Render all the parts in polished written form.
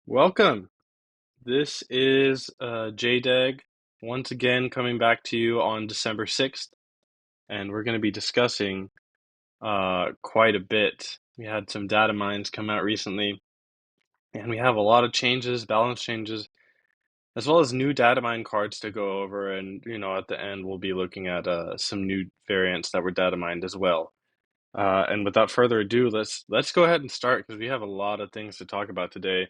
Welcome. This is JDEG once again coming back to you on December 6th, and we're going to be discussing quite a bit. We had some data mines come out recently, and we have a lot of changes, balance changes, as well as new data mine cards to go over. And at the end, we'll be looking at some new variants that were data mined as well. And without further ado, let's go ahead and start because we have a lot of things to talk about today.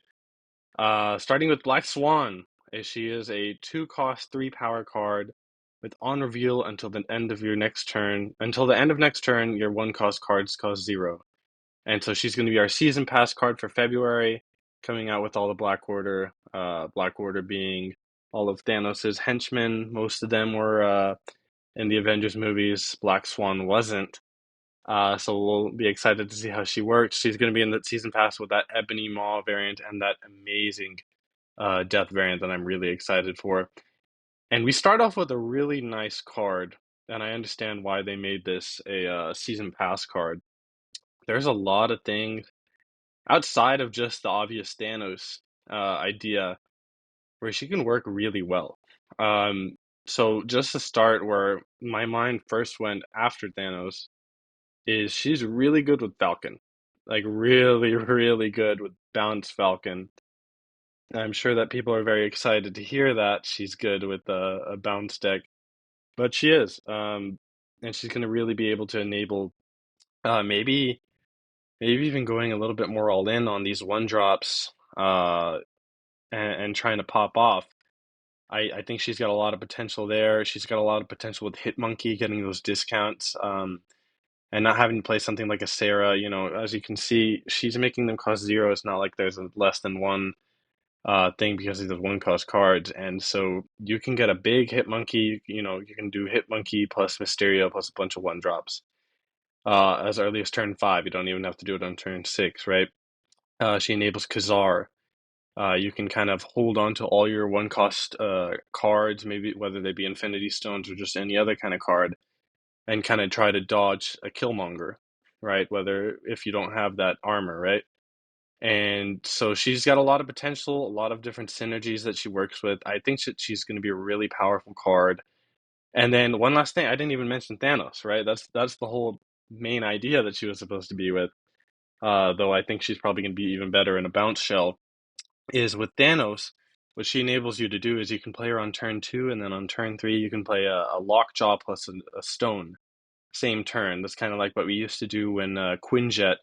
Starting with Black Swan, she is a 2 cost 3 power card with on reveal until the end of your next turn. Until the end of next turn, your 1 cost cards cost 0. And so she's going to be our season pass card for February, coming out with all the Black Order. Black Order being all of Thanos' henchmen. Most of them were in the Avengers movies. Black Swan wasn't. So we'll be excited to see how she works. She's going to be in the season pass with that Ebony Maw variant and that amazing death variant that I'm really excited for. And we start off with a really nice card, and I understand why they made this a season pass card. There's a lot of things outside of just the obvious Thanos idea where she can work really well. Um, so just to start, where my mind first went after Thanos is she's really good with Falcon, like really, really good with Bounce Falcon. I'm sure that people are very excited to hear that she's good with a bounce deck, but she is, and she's going to really be able to enable maybe even going a little bit more all in on these 1 drops and trying to pop off. I think she's got a lot of potential there. She's got a lot of potential with Hitmonkey getting those discounts and not having to play something like a Sarah. As you can see, she's making them cost 0. It's not like there's a less than one thing because of the 1 cost cards, and so you can get a big Hitmonkey. You can do Hitmonkey plus Mysterio plus a bunch of 1 drops as early as turn 5. You don't even have to do it on turn 6, right? She enables Kazar. You can kind of hold on to all your 1 cost cards, maybe whether they be Infinity Stones or just any other kind of card, and kind of try to dodge a Killmonger, right? Whether if you don't have that armor, right? And so she's got a lot of potential, a lot of different synergies that she works with. I think that she's going to be a really powerful card. And then one last thing, I didn't even mention Thanos, right? That's the whole main idea that she was supposed to be with. Though I think she's probably going to be even better in a bounce shell. Is with Thanos, what she enables you to do is you can play her on turn 2, and then on turn 3 you can play a Lockjaw plus a stone, same turn. That's kind of like what we used to do when Quinjet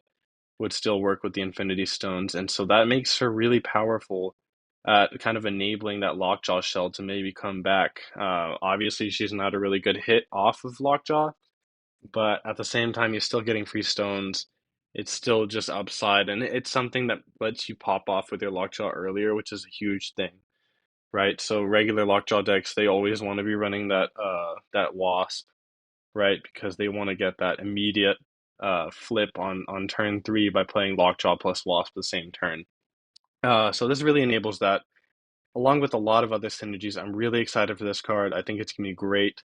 would still work with the Infinity Stones, and so that makes her really powerful at kind of enabling that Lockjaw shell to maybe come back. Obviously, she's not a really good hit off of Lockjaw, but at the same time, you're still getting free stones. It's still just upside, and it's something that lets you pop off with your Lockjaw earlier, which is a huge thing, right? So regular Lockjaw decks, they always want to be running that Wasp, right? Because they want to get that immediate flip on turn 3 by playing Lockjaw plus Wasp the same turn. So this really enables that, along with a lot of other synergies. I'm really excited for this card. I think it's gonna be great.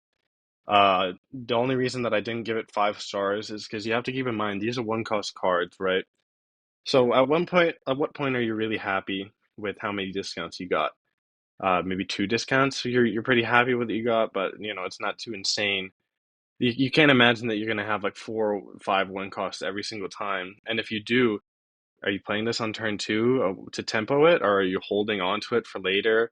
The only reason that I didn't give it 5 stars is because you have to keep in mind these are 1 cost cards, right? So at what point are you really happy with how many discounts you got? Maybe 2 discounts. So you're pretty happy with what you got, but it's not too insane. You can't imagine that you're gonna have like 4 or 5 1 costs every single time. And if you do, are you playing this on turn 2 to tempo it, or are you holding on to it for later?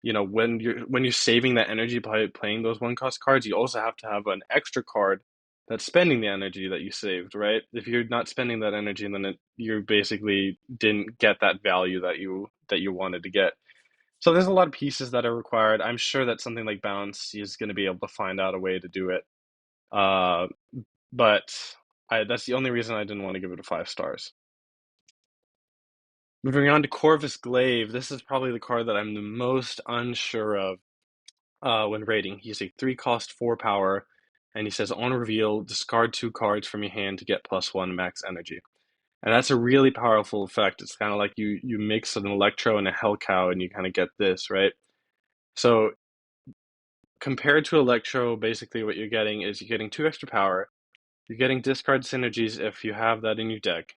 When you're saving that energy by playing those 1 cost cards, you also have to have an extra card that's spending the energy that you saved, right? If you're not spending that energy, then you basically didn't get that value that you wanted to get. So there's a lot of pieces that are required. I'm sure that something like Bounce is going to be able to find out a way to do it. Uh, but that's the only reason I didn't want to give it a 5 stars. Moving on to Corvus Glaive, this is probably the card that I'm the most unsure of when rating. He's a 3 cost 4 power, and he says on reveal, discard 2 cards from your hand to get +1 max energy. And that's a really powerful effect. It's kind of like you mix an Electro and a Hell Cow, and you kind of get this, right? So compared to Electro, basically what you're getting is you're getting 2 extra power, you're getting discard synergies if you have that in your deck,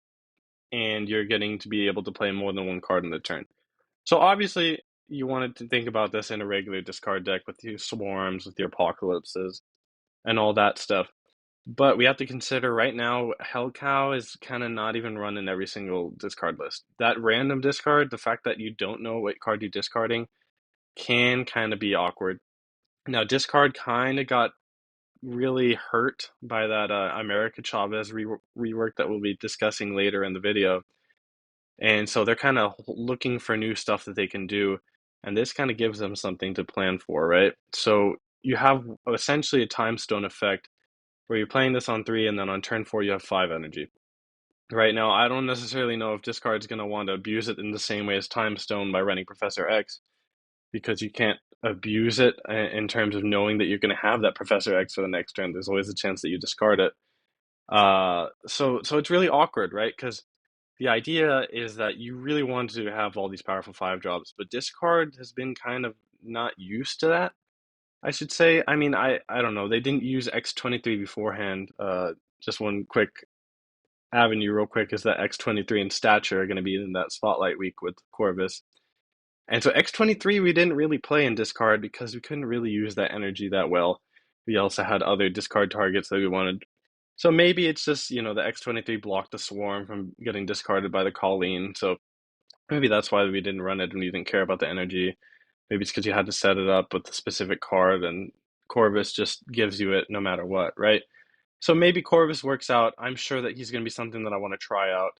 and you're getting to be able to play more than 1 card in the turn. So obviously, you wanted to think about this in a regular discard deck with your swarms, with your apocalypses, and all that stuff. But we have to consider right now, Hell Cow is kind of not even running every single discard list. That random discard, the fact that you don't know what card you're discarding, can kind of be awkward. Now, discard kind of got really hurt by that America Chavez rework that we'll be discussing later in the video. And so they're kind of looking for new stuff that they can do. And this kind of gives them something to plan for, right? So you have essentially a time stone effect where you're playing this on 3 and then on turn 4 you have 5 energy. Right now, I don't necessarily know if discard's going to want to abuse it in the same way as time stone by running Professor X, because you can't abuse it in terms of knowing that you're going to have that Professor X for the next turn. There's always a chance that you discard it. So it's really awkward, right? Because the idea is that you really want to have all these powerful 5 drops, but discard has been kind of not used to that, I should say. I mean, I don't know. They didn't use X-23 beforehand. Just one quick avenue, real quick, is that X-23 and Stature are going to be in that spotlight week with Corvus. And so X-23 we didn't really play in discard because we couldn't really use that energy that well. We also had other discard targets that we wanted. So maybe it's just, the X-23 blocked the Swarm from getting discarded by the Colleen. So maybe that's why we didn't run it and we didn't care about the energy. Maybe it's because you had to set it up with a specific card and Corvus just gives you it no matter what, right? So maybe Corvus works out. I'm sure that he's going to be something that I want to try out.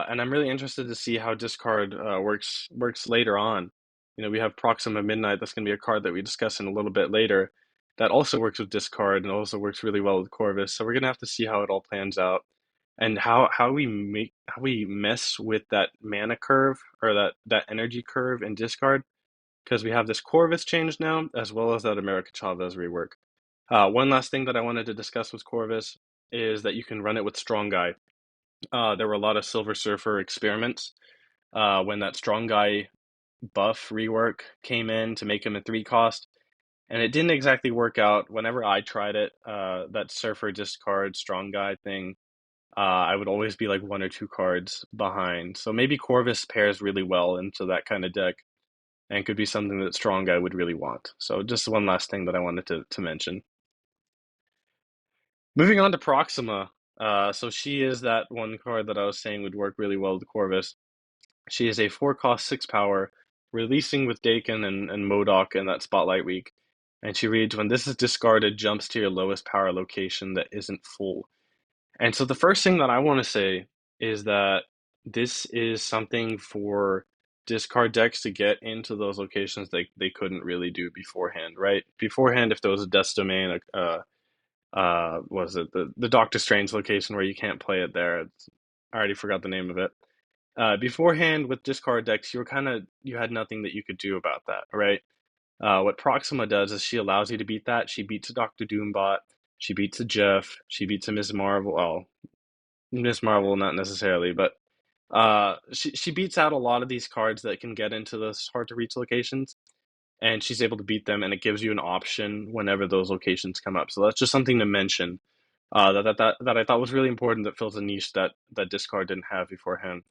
And I'm really interested to see how discard works later on. We have Proxima Midnight. That's going to be a card that we discuss in a little bit later. That also works with discard and also works really well with Corvus. So we're going to have to see how it all plans out, and how we mess with that mana curve, or that energy curve in discard, because we have this Corvus change now as well as that America Chavez rework. One last thing that I wanted to discuss with Corvus is that you can run it with Strong Guy. There were a lot of Silver Surfer experiments when that Strong Guy buff rework came in to make him a 3 cost, and it didn't exactly work out. Whenever I tried it, that Surfer discard Strong Guy thing, I would always be like 1 or 2 cards behind. So maybe Corvus pairs really well into that kind of deck and could be something that Strong Guy would really want. So just one last thing that I wanted to mention. Moving on to Proxima. So she is that one card that I was saying would work really well with Corvus. She is a 4 cost 6 power, releasing with Dakin and Modok in that Spotlight week. And she reads, when this is discarded, jumps to your lowest power location that isn't full. And so the first thing that I want to say is that this is something for discard decks to get into those locations they couldn't really do beforehand, right? Beforehand, if there was a Death Domain, was it the Doctor Strange location where you can't play it there? I already forgot the name of it. Beforehand, with discard decks, you had nothing that you could do about that, right? What Proxima does is she allows you to beat that. She beats a Doctor Doombot. She beats a Jeff. She beats a Ms. Marvel. Well, Ms. Marvel, not necessarily, but she beats out a lot of these cards that can get into those hard to reach locations, and she's able to beat them, and it gives you an option whenever those locations come up. So that's just something to mention, that I thought was really important, that fills a niche that discard didn't have beforehand.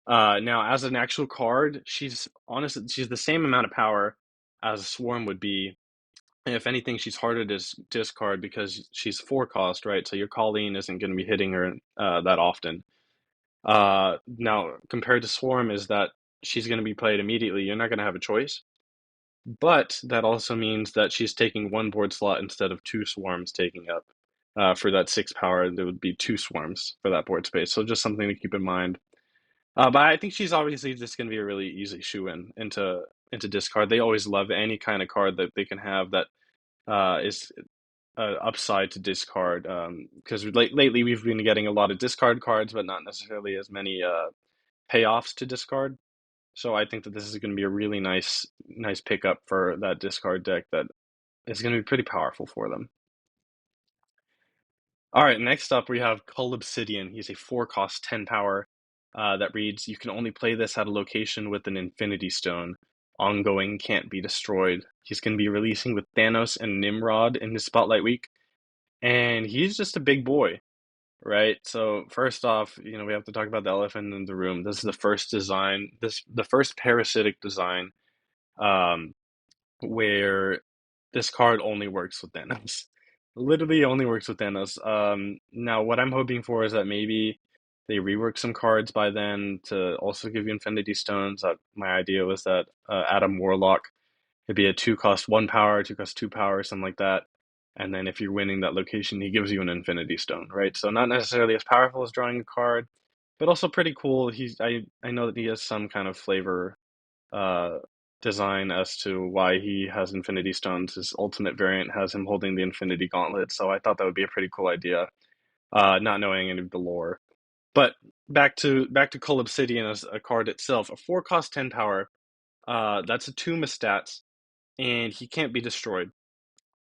Now, as an actual card, she's the same amount of power as a Swarm would be. And if anything, she's harder to discard because she's 4 cost, right? So your Colleen isn't going to be hitting her that often. Now, compared to Swarm, is that she's going to be played immediately. You're not going to have a choice. But that also means that she's taking 1 board slot instead of 2 swarms taking up. For that 6 power, there would be 2 swarms for that board space. So just something to keep in mind. But I think she's obviously just going to be a really easy shoe-in into discard. They always love any kind of card that they can have that is upside to discard. Because lately we've been getting a lot of discard cards, but not necessarily as many payoffs to discard. So I think that this is going to be a really nice pickup for that discard deck that is going to be pretty powerful for them. All right, next up we have Cull Obsidian. He's a 4 cost 10 power that reads, you can only play this at a location with an Infinity Stone. Ongoing, can't be destroyed. He's going to be releasing with Thanos and Nimrod in his Spotlight week, and he's just a big boy. right? So first off, we have to talk about the elephant in the room. This is the first design, the first parasitic design, um, where this card only works with Thanos. Literally only works with Thanos. Now what I'm hoping for is that maybe they rework some cards by then to also give you Infinity Stones. My idea was that Adam Warlock could be a two cost one power, two cost two power, something like that. And then if you're winning that location, he gives you an Infinity Stone, right? So not necessarily as powerful as drawing a card, but also pretty cool. I know that he has some kind of flavor uh design as to why he has Infinity Stones. His ultimate variant has him holding the Infinity Gauntlet, so I thought that would be a pretty cool idea, not knowing any of the lore. But back to Cull Obsidian as a card itself, a four cost 10 power. That's a two stats, and he can't be destroyed.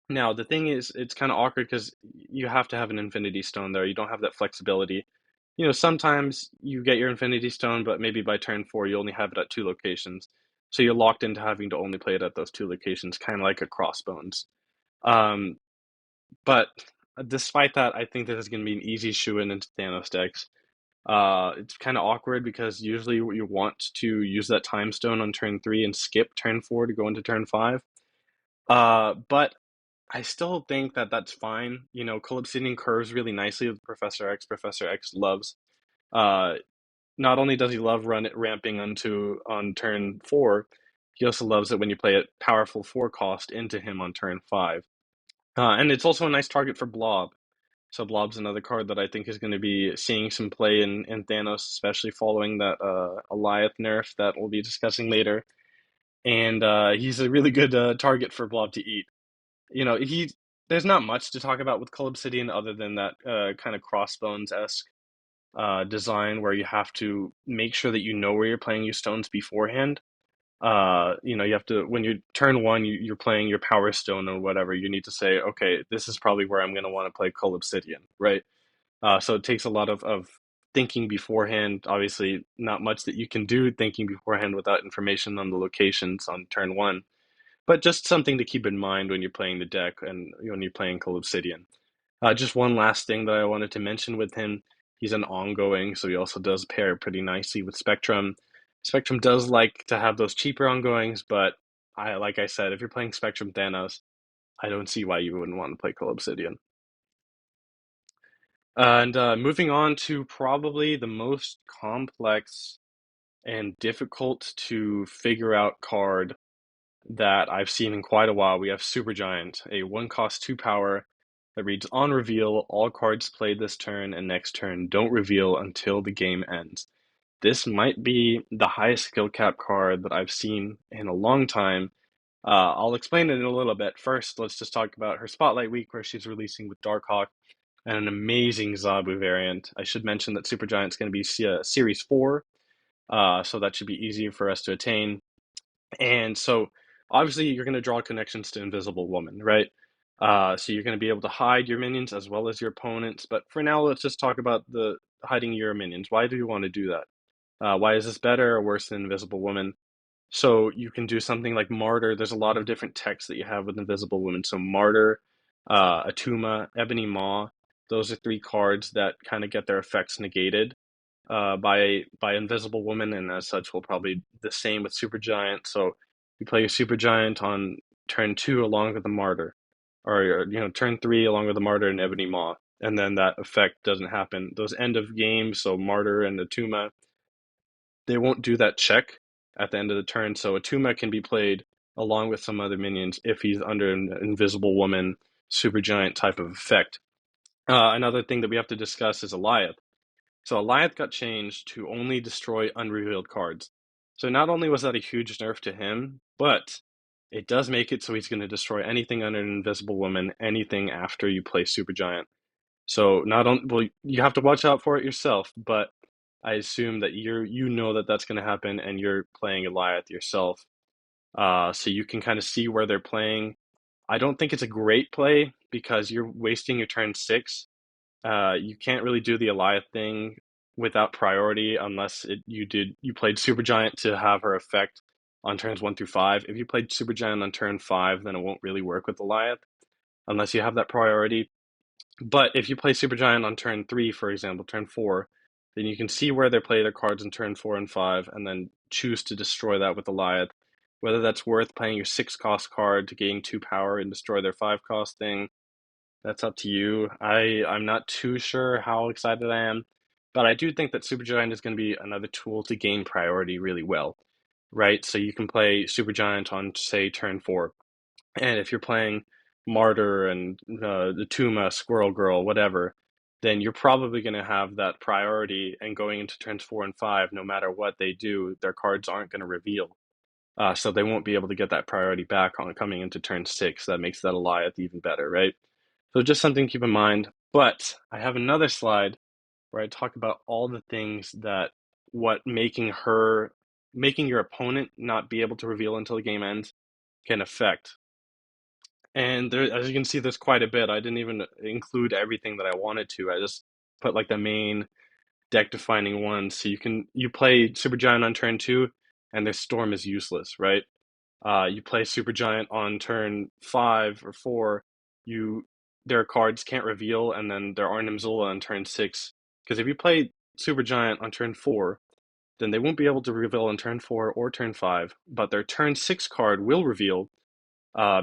Now, the thing is, it's kind of awkward because you have to have an Infinity Stone there. You don't have that flexibility. Sometimes you get your Infinity Stone, but maybe by turn four, you only have it at two locations. So you're locked into having to only play it at those two locations, kind of like a Crossbones. Um, but despite that, I think this is going to be an easy shoe-in into Thanos decks. It's kind of awkward because usually you want to use that Time Stone on turn three and skip turn four to go into turn five. But I still think that that's fine. Calypsinian curves really nicely with Professor X. Professor X loves. Uh, Not only does he love run it ramping on turn four, he also loves it when you play it powerful four cost into him on turn five. And it's also a nice target for Blob. So Blob's another card that I think is going to be seeing some play in Thanos, especially following that Alioth nerf that we'll be discussing later. And he's a really good target for Blob to eat. He there's not much to talk about with Cull Obsidian other than that kind of Crossbones-esque design where you have to make sure that you know where you're playing your stones beforehand. You have to when you turn one, you're playing your Power Stone or whatever. You need to say, okay, this is probably where I'm going to want to play Cull Obsidian, right? So it takes a lot of thinking beforehand. Obviously, not much that you can do thinking beforehand without information on the locations on turn one, but just something to keep in mind when you're playing the deck and when you're playing Cull Obsidian. Just one last thing that I wanted to mention with him. He's an ongoing, so he also does pair pretty nicely with Spectrum. Spectrum does like to have those cheaper ongoings, but like I said, if you're playing Spectrum Thanos, I don't see why you wouldn't want to play Cull Obsidian. And moving on to probably the most complex and difficult to figure out card that I've seen in quite a while. We have Supergiant, a one cost two power that reads on reveal, all cards played this turn and next turn don't reveal until the game ends. This might be the highest skill cap card that I've seen in a long time. I'll explain it in a little bit. First, let's just talk about her Spotlight Week, where she's releasing with Darkhawk and an amazing Zabu variant. I should mention that Supergiant's going to be Series 4, so that should be easier for us to attain. And so obviously you're going to draw connections to Invisible Woman, right? So you're going to be able to hide your minions as well as your opponents. But for now, let's just talk about the hiding your minions. Why do you want to do that? Why is this better or worse than Invisible Woman? So you can do something like Martyr. There's a lot of different texts that you have with Invisible Woman. So Martyr, Atuma, Ebony Maw. Those are three cards that kind of get their effects negated by Invisible Woman, and as such, will probably the same with Supergiant. So you play your Supergiant on turn two along with the Martyr, or turn three along with the Martyr and Ebony Maw, and then that effect doesn't happen. Those end of games, so Martyr and Atuma, they won't do that check at the end of the turn. So Atuma can be played along with some other minions if he's under an Invisible Woman, Supergiant type of effect. Another thing that we have to discuss is Alioth. So Alioth got changed to only destroy unrevealed cards. So not only was that a huge nerf to him, but it does make it so he's going to destroy anything under an Invisible Woman, anything after you play Supergiant. So not on well, you have to watch out for it yourself, but I assume that you know that that's going to happen, and you're playing Alioth yourself, so you can kind of see where they're playing. I don't think it's a great play because you're wasting your turn six. You can't really do the Alioth thing without priority unless you played Supergiant to have her effect on turns one through five. If you played Supergiant on turn five, then it won't really work with Alioth unless you have that priority. But if you play Supergiant on turn 3, for example, turn 4, then you can see where they play their cards in turn 4 and 5, and then choose to destroy that with Goliath. Whether that's worth playing your 6 cost card to gain 2 power and destroy their 5 cost thing, that's up to you. I'm not too sure how excited I am, but I do think that Supergiant is going to be another tool to gain priority really well, right? So you can play Supergiant on, say, turn 4, and if you're playing Martyr and the Tuma, Squirrel Girl, whatever, then you're probably going to have that priority. And going into turns 4 and 5, no matter what they do, their cards aren't going to reveal. So they won't be able to get that priority back on coming into turn 6. That makes that Goliath even better, right? So just something to keep in mind. But I have another slide where I talk about all the things that what making your opponent not be able to reveal until the game ends can affect. And there, as you can see, there's quite a bit. I didn't even include everything that I wanted to. I just put like the main deck defining ones. So you play Supergiant on turn 2, and their Storm is useless, right? You play Supergiant on turn 5 or 4, you their cards can't reveal, and then their Arnim Zola on turn 6. Because if you play Supergiant on turn 4, then they won't be able to reveal on turn 4 or turn 5, but their turn 6 card will reveal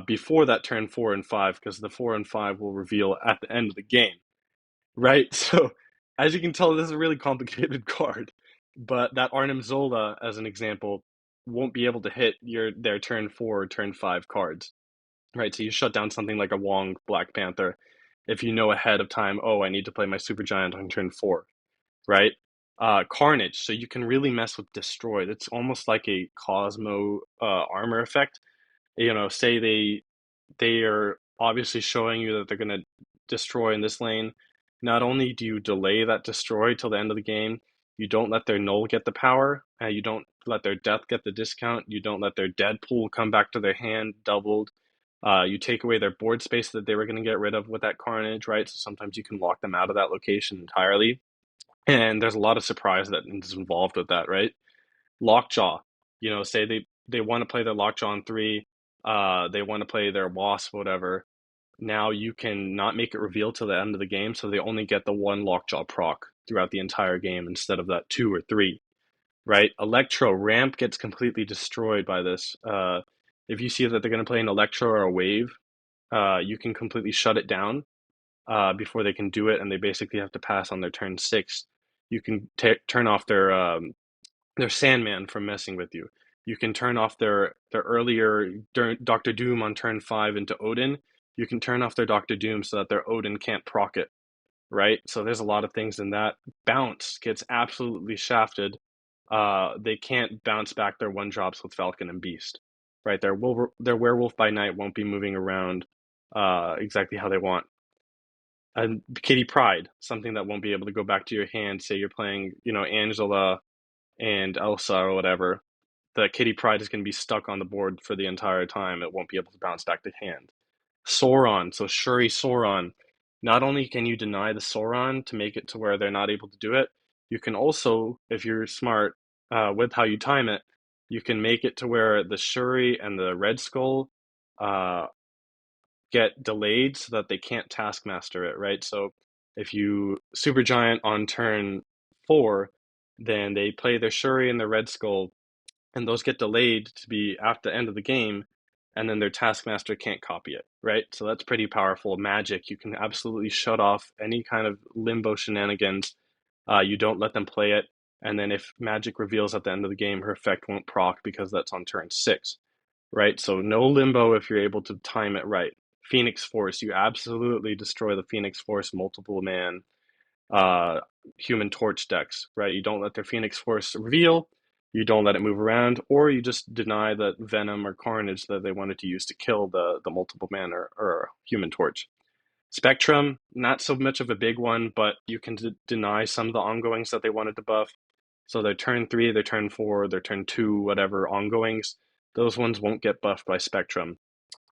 before that turn 4 and 5, because the 4 and 5 will reveal at the end of the game, right? So, as you can tell, this is a really complicated card. But that Arnim Zola, as an example, won't be able to hit their turn 4 or turn 5 cards, right? So you shut down something like a Wong Black Panther if you know ahead of time, oh, I need to play my Supergiant on turn 4, right? Carnage, so you can really mess with Destroy. It's almost like a Cosmo armor effect. Say they are obviously showing you that they're going to destroy in this lane. Not only do you delay that destroy till the end of the game, you don't let their null get the power, you don't let their death get the discount, you don't let their dead pool come back to their hand doubled. You take away their board space that they were going to get rid of with that carnage, right? So sometimes you can lock them out of that location entirely. And there's a lot of surprise that is involved with that, right? Lockjaw. Say they want to play their Lockjaw on 3, they want to play their Wasp, whatever. Now you can not make it reveal till the end of the game, so they only get the one Lockjaw proc throughout the entire game instead of that 2 or 3, right? Electro ramp gets completely destroyed by this. If you see that they're going to play an Electro or a Wave, you can completely shut it down before they can do it, and they basically have to pass on their turn 6. You can turn off their Sandman from messing with you. You can turn off their earlier Doctor Doom on turn 5 into Odin. You can turn off their Doctor Doom so that their Odin can't proc it, right? So there's a lot of things in that. Bounce gets absolutely shafted. They can't bounce back their 1-drops with Falcon and Beast, right? Their Werewolf by Night won't be moving around exactly how they want. And Kitty Pryde, something that won't be able to go back to your hand. Say you're playing, Angela and Elsa or whatever, the Kitty Pryde is going to be stuck on the board for the entire time. It won't be able to bounce back to hand. Sauron, so Shuri Sauron. Not only can you deny the Sauron to make it to where they're not able to do it, you can also, if you're smart with how you time it, you can make it to where the Shuri and the Red Skull uh, get delayed so that they can't Taskmaster it, right? So if you Supergiant on turn 4, then they play their Shuri and their Red Skull, and those get delayed to be at the end of the game, and then their Taskmaster can't copy it, right? So that's pretty powerful magic. You can absolutely shut off any kind of limbo shenanigans. You don't let them play it, and then if magic reveals at the end of the game, her effect won't proc because that's on turn 6, right? So no limbo if you're able to time it right. Phoenix Force, you absolutely destroy the Phoenix Force multiple man uh, Human Torch decks, right? You don't let their Phoenix Force reveal, you don't let it move around, or you just deny that Venom or Carnage that they wanted to use to kill the multiple man or Human Torch. Spectrum, not so much of a big one, but you can deny some of the ongoings that they wanted to buff. So their turn 3, their turn 4, their turn 2, whatever ongoings, those ones won't get buffed by Spectrum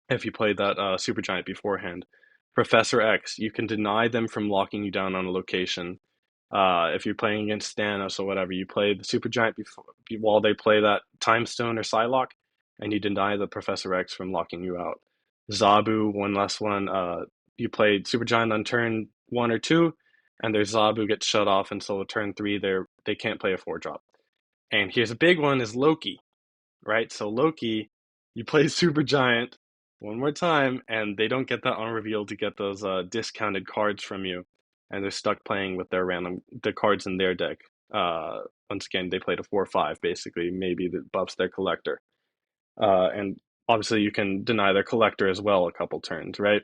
if you played that Supergiant beforehand. Professor X, you can deny them from locking you down on a location. If you're playing against Thanos or whatever, you play the Supergiant while they play that Time Stone or Psylocke, and you deny the Professor X from locking you out. Zabu, one last one. you play Super Giant on turn one or two, and their Zabu gets shut off, and so turn three they can't play a four drop. And here's a big one is Loki, right? So Loki, you play Super Giant one more time, and they don't get that on reveal to get those discounted cards from you, and they're stuck playing with their random the cards in their deck. Uh, Once again, they played a 4/5 basically, maybe that buffs their collector, and obviously you can deny their collector as well a couple turns, right?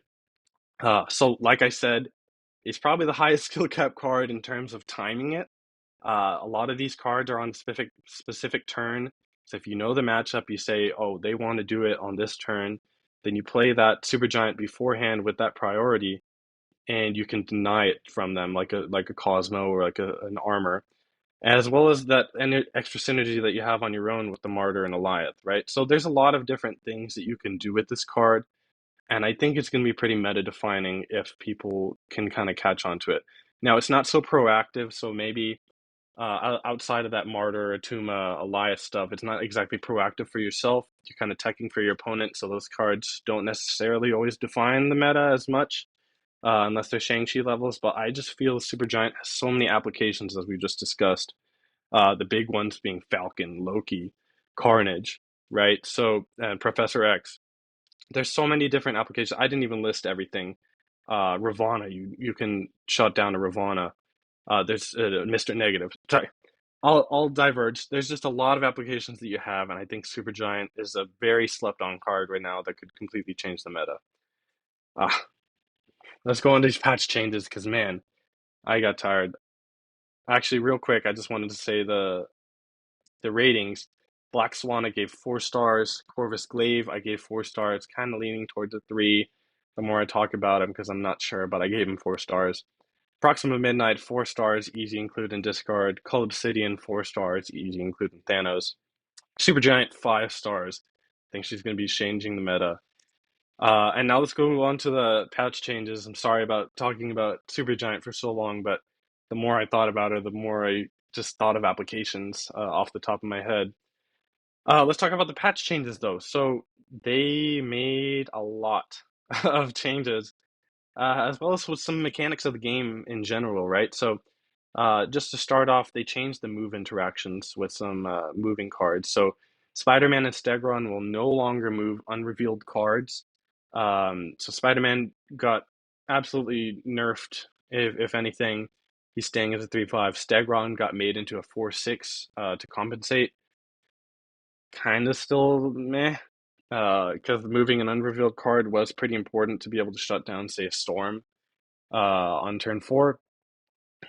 So like I said, it's probably the highest skill cap card in terms of timing it. A lot of these cards are on specific turn. So if you know the matchup, you say, "Oh, they want to do it on this turn," then you play that Super Giant beforehand with that priority, and you can deny it from them, like a Cosmo or like an armor, as well as that extra synergy that you have on your own with the Martyr and Alioth, right? So there's a lot of different things that you can do with this card, and I think it's going to be pretty meta defining if people can kind of catch on to it. Now, it's not so proactive, so maybe outside of that Martyr, Atuma, Elias stuff, it's not exactly proactive for yourself. You're kind of teching for your opponent, so those cards don't necessarily always define the meta as much, unless they're Shang-Chi levels. But I just feel Supergiant has so many applications, as we just discussed. The big ones being Falcon, Loki, Carnage, right? So, and Professor X. There's so many different applications. I didn't even list everything. Ravana, you can shut down a Ravana. There's Mr. Negative. Sorry, I'll diverge. There's just a lot of applications that you have, and I think Supergiant is a very slept-on card right now that could completely change the meta. Uh, let's go on these patch changes because man, I got tired. Actually, real quick, I just wanted to say the ratings. Black Swan I gave 4 stars. Corvus Glaive I gave 4 stars. Kind of leaning towards a three. The more I talk about him, because I'm not sure, but I gave him 4 stars. Proxima Midnight, 4 stars, easy include and discard. Cull Obsidian, 4 stars, easy include and Thanos. Supergiant, 5 stars. I think she's going to be changing the meta. And now let's go on to the patch changes. I'm sorry about talking about Supergiant for so long, but the more I thought about it, the more I just thought of applications off the top of my head. Let's talk about the patch changes though. So they made a lot of changes as well as with some mechanics of the game in general, right? So, just to start off, they changed the move interactions with some moving cards. So, Spider-Man and Stegron will no longer move unrevealed cards. So, Spider-Man got absolutely nerfed, if anything. He's staying as a 3/5. Stegron got made into a 4/6 to compensate. Kind of still meh, because moving an unrevealed card was pretty important to be able to shut down, say, a Storm on turn four,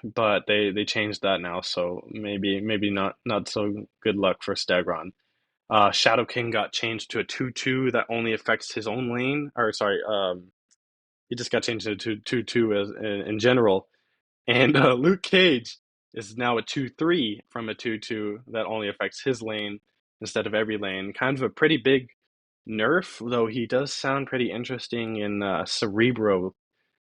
but they changed that now, so maybe not so good luck for Stegron. Shadow King got changed to a 2/2 that only affects his own lane, or sorry, he just got changed to a 2/2 as in general. And Luke Cage is now a 2/3 from a 2/2 that only affects his lane instead of every lane. Kind of a pretty big nerf, though he does sound pretty interesting in Cerebro.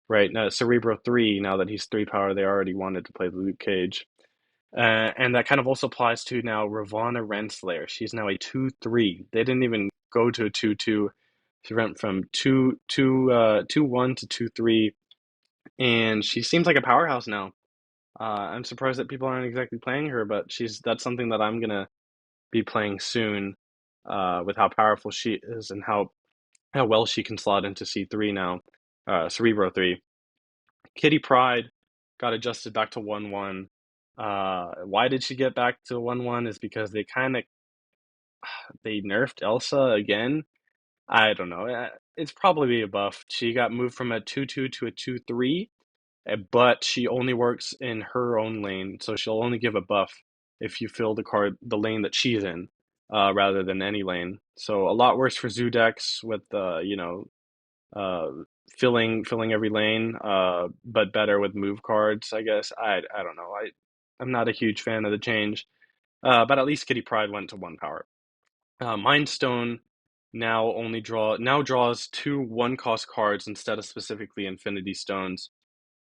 Right, no, Cerebro 3, now that he's 3 power, they already wanted to play the Luke Cage. And that kind of also applies to now Ravana Renslayer. She's now a 2/3. They didn't even go to a 2/2. She went from 2/1 to 2/3, and she seems like a powerhouse now. I'm surprised that people aren't exactly playing her, but that's something that I'm gonna be playing soon, with how powerful she is and how well she can slot into C3 now, Cerebro 3. Kitty Pride got adjusted back to 1/1. Why did she get back to 1/1 is because they nerfed Elsa again. I don't know. It's probably a buff. She got moved from a 2/2 to a 2/3, but she only works in her own lane, so she'll only give a buff if you fill the lane that she's in, rather than any lane. So a lot worse for Zudex with uh, filling every lane, but better with move cards, I guess. I don't know. I'm not a huge fan of the change, but at least Kitty Pride went to 1 power. Mind Stone now draws 2 1-cost cards instead of specifically Infinity Stones.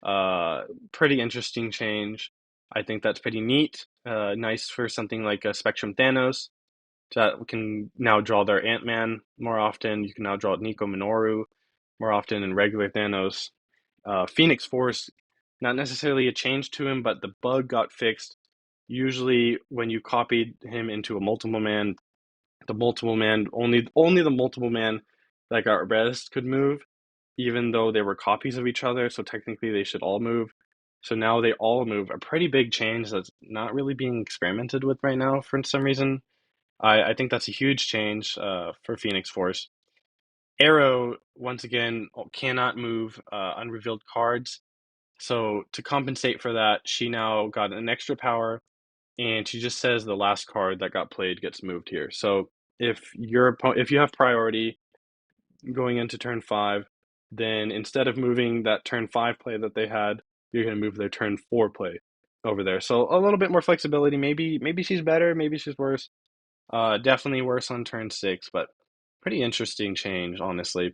Uh, Pretty interesting change. I think that's pretty neat. Nice for something like a Spectrum Thanos that can now draw their Ant-Man more often. You can now draw Nico Minoru more often in regular Thanos. Phoenix Force, not necessarily a change to him, but the bug got fixed. Usually, when you copied him into a multiple man, the multiple man only the multiple man that got res could move, even though they were copies of each other. So technically, they should all move. So now they all move. A pretty big change that's not really being experimented with right now for some reason. I think that's a huge change for Phoenix Force. Arrow, once again, cannot move unrevealed cards. So to compensate for that, she now got an extra power, and she just says the last card that got played gets moved here. So if you have priority going into turn 5, then instead of moving that turn 5 play that they had, you're going to move their turn 4 play over there. So a little bit more flexibility. Maybe she's better, maybe she's worse. Definitely worse on turn 6, but pretty interesting change, honestly.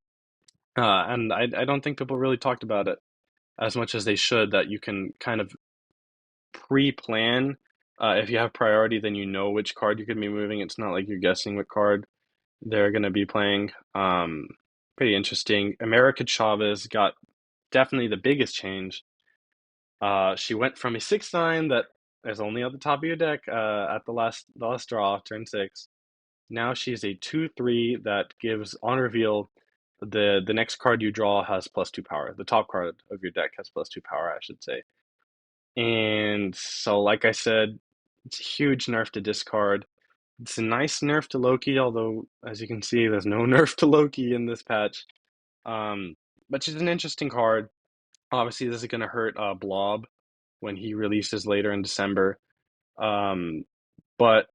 And I don't think people really talked about it as much as they should, that you can kind of pre-plan. If you have priority, then you know which card you could be moving. It's not like you're guessing what card they're going to be playing. Pretty interesting. America Chavez got definitely the biggest change. She went from a 6/9 that is only at the top of your deck at the last draw, turn 6. Now she's a 2/3 that gives on reveal the next card you draw has +2 power. The top card of your deck has +2 power, I should say. And so, like I said, it's a huge nerf to discard. It's a nice nerf to Loki, although, as you can see, there's no nerf to Loki in this patch. Um, but she's an interesting card. Obviously, this is going to hurt Blob when he releases later in December. Um, but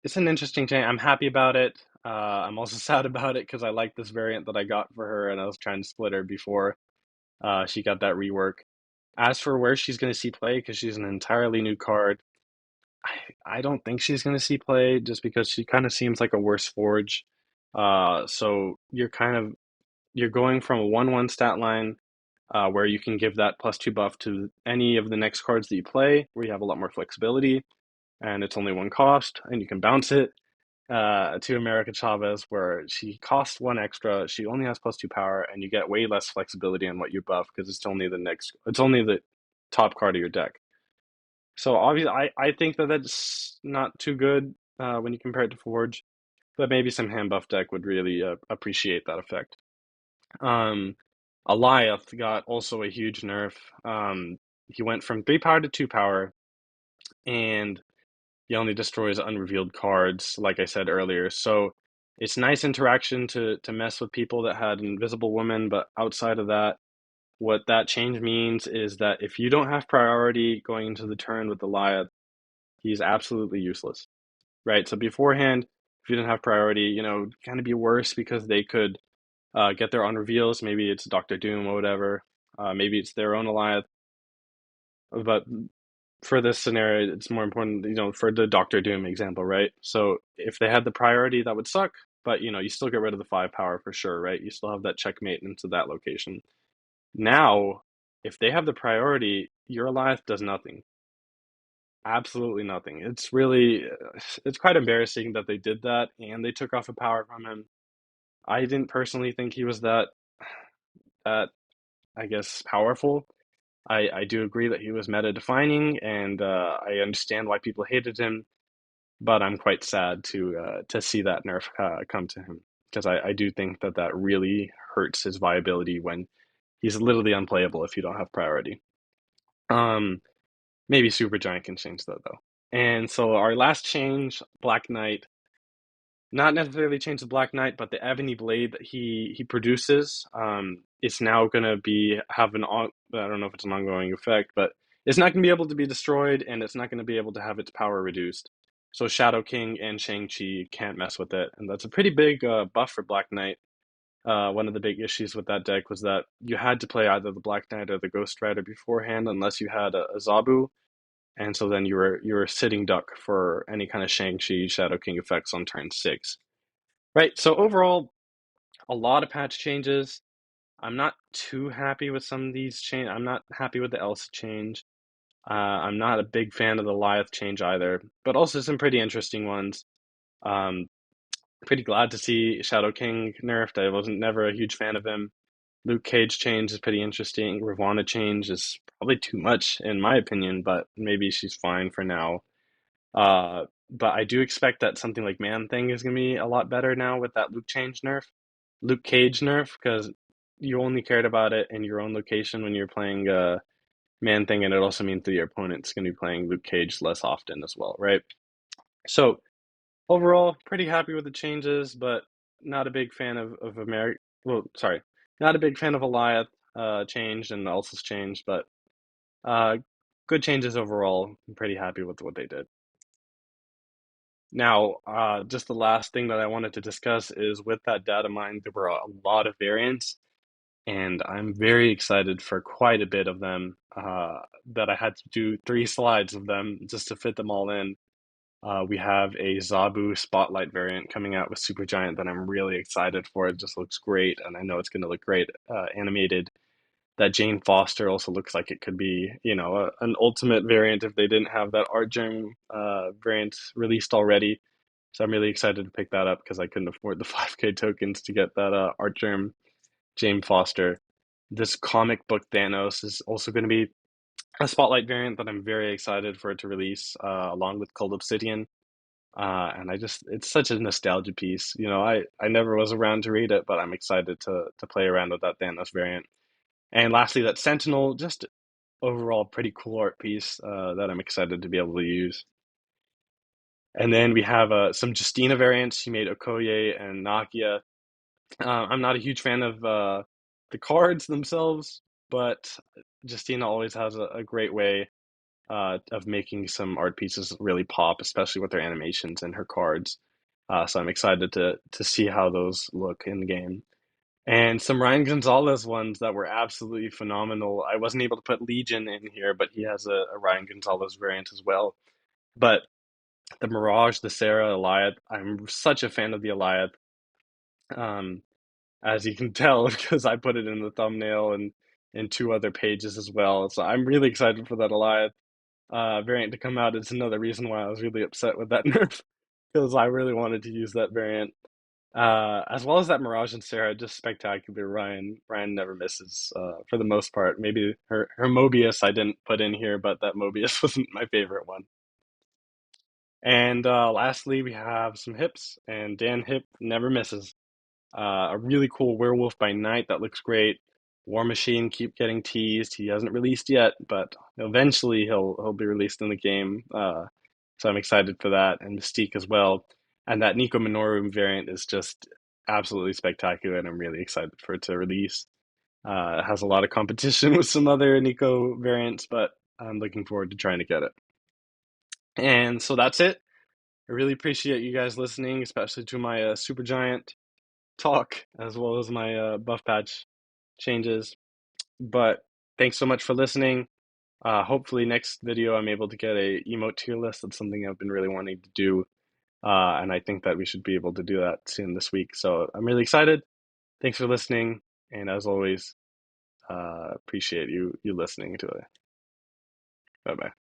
it's an interesting change. I'm happy about it. I'm also sad about it because I like this variant that I got for her, and I was trying to split her before she got that rework. As for where she's going to see play, because she's an entirely new card, I don't think she's going to see play just because she kind of seems like a worse Forge. So you're going from a 1/1 stat line where you can give that +2 buff to any of the next cards that you play, where you have a lot more flexibility, and it's only one cost, and you can bounce it to America Chavez, where she costs one extra. She only has +2 power, and you get way less flexibility on what you buff because it's only the top card of your deck. So obviously, I think that that's not too good when you compare it to Forge, but maybe some hand buff deck would really appreciate that effect. Um, Alioth got also a huge nerf. He went from 3 power to 2 power, and he only destroys unrevealed cards, like I said earlier. So it's nice interaction to mess with people that had Invisible Woman, but outside of that, what that change means is that if you don't have priority going into the turn with Goliath, he's absolutely useless, right? So beforehand, if you didn't have priority, kind of be worse because they could get their own reveals. Maybe it's Doctor Doom or whatever. Maybe it's their own Goliath. But for this scenario, it's more important, for the Doctor Doom example, right? So if they had the priority, that would suck, but you still get rid of the 5 power for sure, right? You still have that checkmate into that location. Now, if they have the priority, your Goliath does nothing. Absolutely nothing. It's quite embarrassing that they did that and they took off a power from him. I didn't personally think he was that I guess powerful. I do agree that he was meta defining, and I understand why people hated him, but I'm quite sad to see that nerf come to him because I do think that that really hurts his viability when he's literally unplayable if you don't have priority. Um, Maybe Supergiant can change that though. And so our last change, Black Knight, not necessarily change the Black Knight, but the Ebony Blade that he produces, is now gonna have I don't know if it's an ongoing effect, but it's not gonna be able to be destroyed, and it's not gonna be able to have its power reduced. So Shadow King and Shang-Chi can't mess with it, and that's a pretty big buff for Black Knight. One of the big issues with that deck was that you had to play either the Black Knight or the Ghost Rider beforehand, unless you had a Zabu, and so then you were sitting duck for any kind of Shang-Chi Shadow King effects on turn 6. Right. So overall, a lot of patch changes. I'm not too happy with some of these change. I'm not happy with the Elsa change. I'm not a big fan of the Lyeth change either, but also some pretty interesting ones. Um, Pretty glad to see Shadow King nerfed. I wasn't never a huge fan of him. Luke Cage change is pretty interesting. Ravonna change is probably too much in my opinion, but maybe she's fine for now. But I do expect that something like Man Thing is going to be a lot better now with that Luke Cage nerf, because you only cared about it in your own location when you're playing Man Thing, and it also means that your opponent's going to be playing Luke Cage less often as well, right? So overall, pretty happy with the changes, but not a big fan of America. Well, sorry, not a big fan of Goliath change and Elsa's change, but uh, good changes overall. I'm pretty happy with what they did. Now, just the last thing that I wanted to discuss is with that data mine, there were a lot of variants, and I'm very excited for quite a bit of them. That I had to do 3 slides of them just to fit them all in. We have a Zabu Spotlight variant coming out with Supergiant that I'm really excited for. It just looks great, and I know it's going to look great animated. That Jane Foster also looks like it could be, an ultimate variant if they didn't have that Art Germ variant released already. So I'm really excited to pick that up because I couldn't afford the 5K tokens to get that Art Germ Jane Foster. This comic book Thanos is also going to be a Spotlight variant that I'm very excited for it to release, along with Cold Obsidian. And it's such a nostalgia piece. I never was around to read it, but I'm excited to play around with that Thanos variant. And lastly, that Sentinel, just overall pretty cool art piece that I'm excited to be able to use. And then we have some Justina variants. She made Okoye and Nakia. I'm not a huge fan of the cards themselves, but Justina always has a great way of making some art pieces really pop, especially with her animations and her cards. So I'm excited to see how those look in the game. And some Ryan Gonzalez ones that were absolutely phenomenal. I wasn't able to put Legion in here, but he has a Ryan Gonzalez variant as well. But the Mirage, the Sarah, Eliath, I'm such a fan of the Eliath. Um, as you can tell, because I put it in the thumbnail and in 2 other pages as well. So I'm really excited for that Eliath variant to come out. It's another reason why I was really upset with that nerf, because I really wanted to use that variant. As well as that Mirage and Sarah, just spectacular. Ryan never misses for the most part. Maybe her Mobius I didn't put in here, but that Mobius wasn't my favorite one. And lastly, we have some hips, and Dan Hip never misses. A really cool Werewolf by Night that looks great. War Machine keep getting teased. He hasn't released yet, but eventually he'll be released in the game. So I'm excited for that, and Mystique as well. And that Nico Minoru variant is just absolutely spectacular, and I'm really excited for it to release. It has a lot of competition with some other Nico variants, but I'm looking forward to trying to get it. And so that's it. I really appreciate you guys listening, especially to my Supergiant talk as well as my buff patch changes. But thanks so much for listening. Hopefully next video I'm able to get a emote tier list. That's something I've been really wanting to do. And I think that we should be able to do that soon this week. So I'm really excited. Thanks for listening. And as always, appreciate you listening to it. Bye bye.